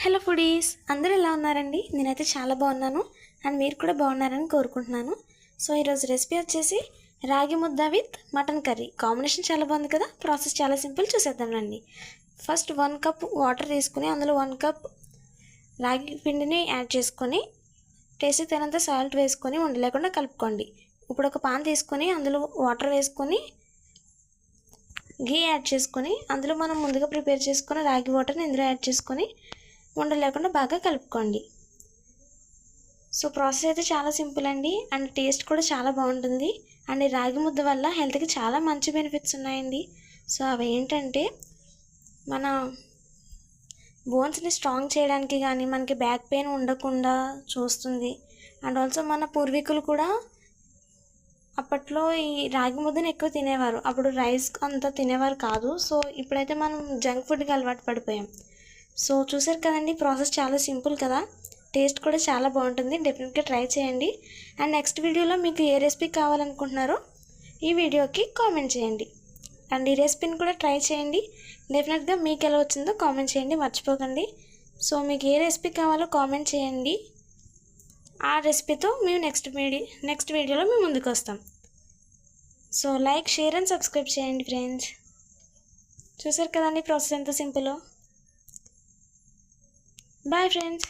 Hello foodies, అందరూ ఎలా ఉన్నారండి? నేనైతే చాలా బాగున్నాను అండ్ మీరు కూడా బాగున్నారని కోరుకుంటున్నాను. సో ఈరోజు రెసిపీ వచ్చేసి రాగి ముద్ద విత్ మటన్ కర్రీ. కాంబినేషన్ చాలా బాగుంది కదా. ప్రాసెస్ చాలా సింపుల్, చూసేద్దామండి. ఫస్ట్ 1 కప్ వాటర్ తీసుకుని అందులో 1 కప్ రాగి పిండిని యాడ్ చేసుకొని టేస్ట్ తగినంత సాల్ట్ వేసుకొని ఉండలేకుండా కలుపుకోండి. ఇప్పుడు ఒక పాన్ తీసుకొని అందులో వాటర్ వేసుకొని ఘీ యాడ్ చేసుకొని అందులో మనం ముందుగా ప్రిపేర్ చేసుకున్న రాగి వాటర్ని ఇందులో యాడ్ చేసుకొని ఉండలేకుండా బాగా కలుపుకోండి. సో ప్రాసెస్ అయితే చాలా సింపుల్ అండి అండ్ టేస్ట్ కూడా చాలా బాగుంటుంది. అండ్ ఈ రాగి ముద్ద వల్ల హెల్త్కి చాలా మంచి బెనిఫిట్స్ ఉన్నాయండి. సో అవి ఏంటంటే మన బోన్స్ని స్ట్రాంగ్ చేయడానికి కానీ మనకి బ్యాక్ పెయిన్ ఉండకుండా చూస్తుంది. అండ్ ఆల్సో మన పూర్వీకులు కూడా అప్పట్లో ఈ రాగి ముద్దను ఎక్కువ తినేవారు. అప్పుడు రైస్ అంతా తినేవారు కాదు. సో ఇప్పుడైతే మనం జంక్ ఫుడ్కి అలవాటు పడిపోయాం. సో చూసారు కదండి, ప్రాసెస్ చాలా సింపుల్ కదా. టేస్ట్ కూడా చాలా బాగుంటుంది. డెఫినెట్గా ట్రై చేయండి. అండ్ నెక్స్ట్ వీడియోలో మీకు ఏ రెసిపీ కావాలనుకుంటున్నారో ఈ వీడియోకి కామెంట్ చేయండి. అండ్ ఈ రెసిపీని కూడా ట్రై చేయండి. డెఫినెట్గా మీకు ఎలా వచ్చిందో కామెంట్ చేయండి, మర్చిపోకండి. సో మీకు ఏ రెసిపీ కావాలో కామెంట్ చేయండి. ఆ రెసిపీతో మేము నెక్స్ట్ వీడియోలో మేము ముందుకు వస్తాం. So like, share and subscribe చేయండి ఫ్రెండ్స్. చూసారు కదండి ప్రాసెస్ ఎంత సింపుల్. Bye friends.